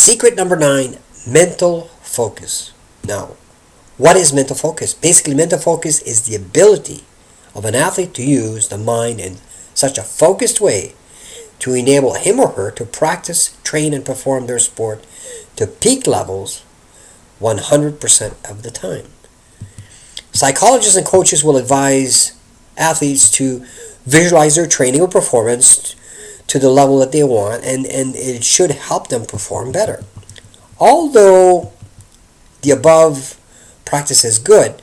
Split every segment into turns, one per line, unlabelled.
Secret number 9, mental focus. Now, what is mental focus? Basically, mental focus is the ability of an athlete to use the mind in such a focused way to enable him or her to practice, train, and perform their sport to peak levels 100% of the time. Psychologists and coaches will advise athletes to visualize their training or performance to the level that they want, and it should help them perform better. Although the above practice is good,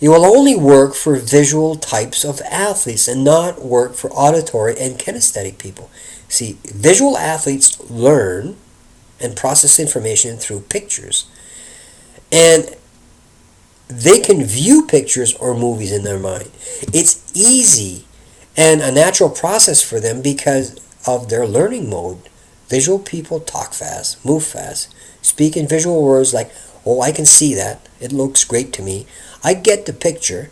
it will only work for visual types of athletes and not work for auditory and kinesthetic people. See, visual athletes learn and process information through pictures, and they can view pictures or movies in their mind. It's easy and a natural process for them because of their learning mode. Visual people talk fast, move fast, speak in visual words like, oh, I can see that, it looks great to me, I get the picture.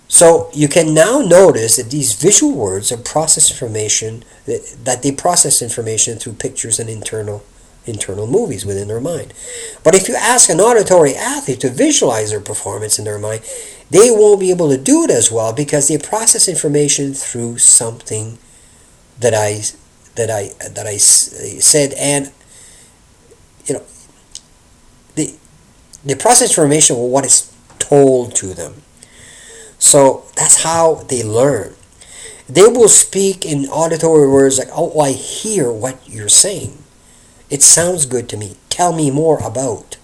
So you can now notice that these visual words are process information, that they process information through pictures and internal movies within their mind. But if you ask an auditory athlete to visualize their performance in their mind, they won't be able to do it as well because they process information through something that I said, and you know, they process information with what is told to them. So that's how they learn. They will speak in auditory words like, oh, I hear what you're saying. It sounds good to me. Tell me more about.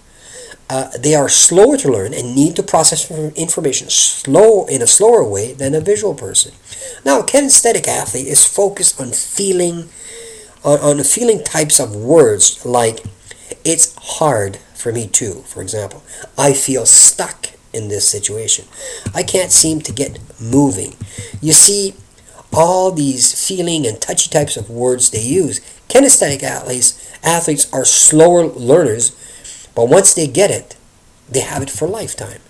They are slower to learn and need to process information in a slower way than a visual person. Now, a kinesthetic athlete is focused on feeling types of words like, it's hard for me too, for example. I feel stuck in this situation. I can't seem to get moving. You see, all these feeling and touchy types of words they use. Kinesthetic athletes are slower learners, but once they get it, they have it for a lifetime.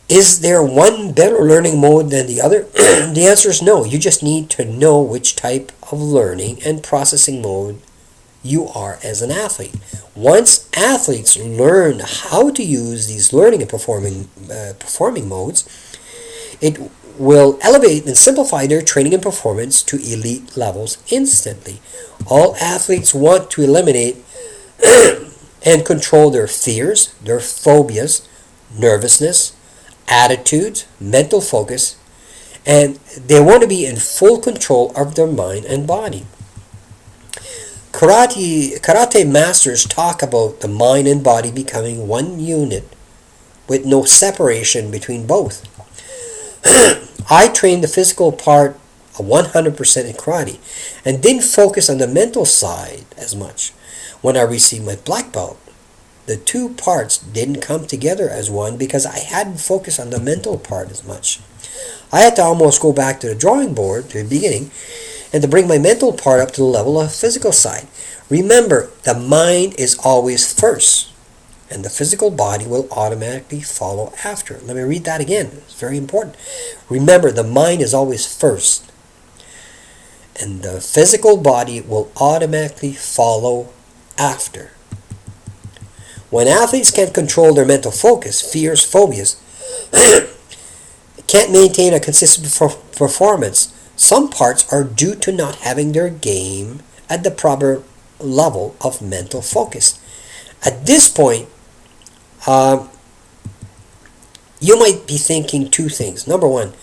Is there one better learning mode than the other? The answer is no. You just need to know which type of learning and processing mode you are as an athlete. Once athletes learn how to use these learning and performing modes, it will elevate and simplify their training and performance to elite levels instantly. All athletes want to eliminate and control their fears, their phobias, nervousness, attitudes, mental focus, and they want to be in full control of their mind and body. Karate masters talk about the mind and body becoming one unit with no separation between both. I trained the physical part 100% in karate and didn't focus on the mental side as much. When I received my black belt, the two parts didn't come together as one because I hadn't focused on the mental part as much. I had to almost go back to the drawing board, to the beginning, and to bring my mental part up to the level of the physical side. Remember, the mind is always first, and the physical body will automatically follow after. Let me read that again. It's very important. Remember, the mind is always first, and the physical body will automatically follow after. When athletes can't control their mental focus, fears, phobias, can't maintain a consistent performance, some parts are due to not having their game at the proper level of mental focus. At this point, you might be thinking two things. Number one,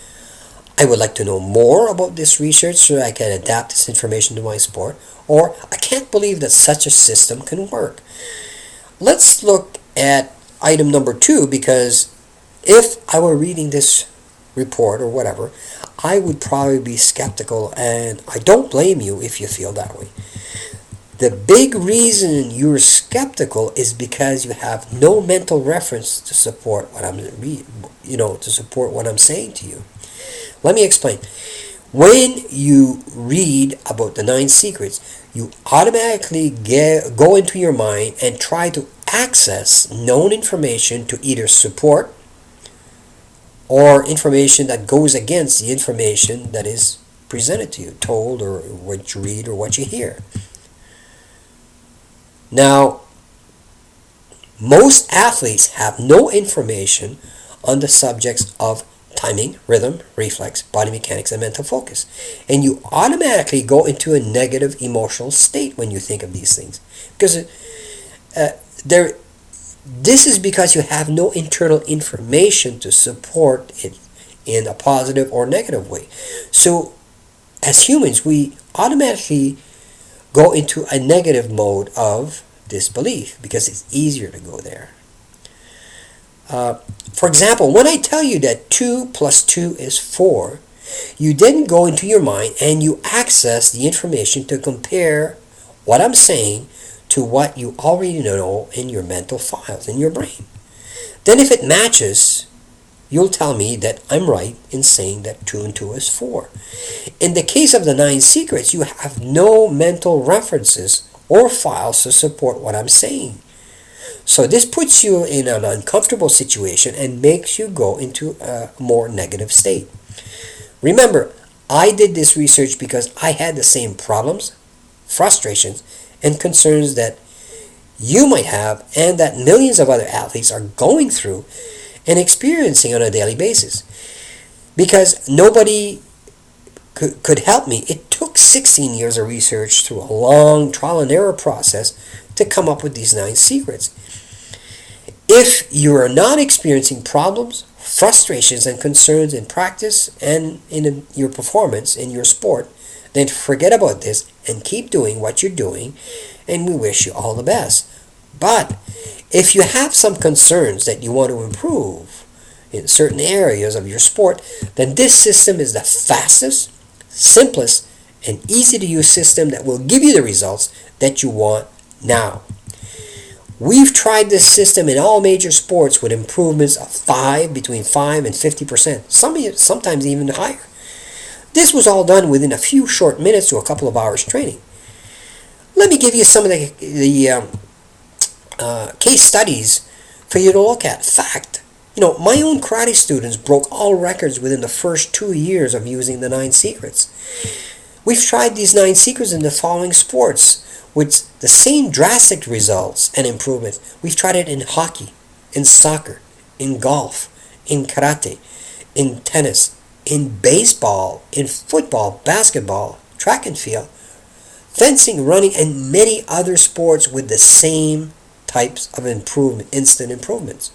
I would like to know more about this research so I can adapt this information to my sport, or I can't believe that such a system can work. Let's look at item number 2, because if I were reading this report or whatever, I would probably be skeptical, and I don't blame you if you feel that way. The big reason you're skeptical is because you have no mental reference to support what I'm saying to you. Let me explain. When you read about the 9 secrets, you automatically go into your mind and try to access known information to either support or information that goes against the information that is. that is presented to you, told, or what you read or what you hear. Now, most athletes have no information on the subjects of timing, rhythm, reflex, body mechanics, and mental focus. And you automatically go into a negative emotional state when you think of these things. Because this is because you have no internal information to support it in a positive or negative way. So, as humans, we automatically go into a negative mode of disbelief because it's easier to go there. For example, when I tell you that 2 plus 2 is 4, you then go into your mind and you access the information to compare what I'm saying to what you already know in your mental files, in your brain. Then if it matches, you'll tell me that I'm right in saying that 2 and 2 is 4. In the case of the 9 secrets, you have no mental references or files to support what I'm saying. So this puts you in an uncomfortable situation and makes you go into a more negative state. Remember, I did this research because I had the same problems, frustrations, and concerns that you might have and that millions of other athletes are going through and experiencing on a daily basis. Because nobody could help me. It took 16 years of research through a long trial and error process to come up with these 9 secrets. If you are not experiencing problems, frustrations, and concerns in practice and in your performance in your sport, then forget about this and keep doing what you're doing, and we wish you all the best. But if you have some concerns that you want to improve in certain areas of your sport, then this system is the fastest, simplest, and easy to use system that will give you the results that you want now. We've tried this system in all major sports with improvements of between 5 and 50%, sometimes even higher. This was all done within a few short minutes to a couple of hours training. Let me give you some of the case studies for you to look at. Fact, my own karate students broke all records within the first 2 years of using the 9 secrets. We've tried these 9 secrets in the following sports with the same drastic results and improvements. We've tried it in hockey, in soccer, in golf, in karate, in tennis, in baseball, in football, basketball, track and field, fencing, running, and many other sports with the same types of instant improvements.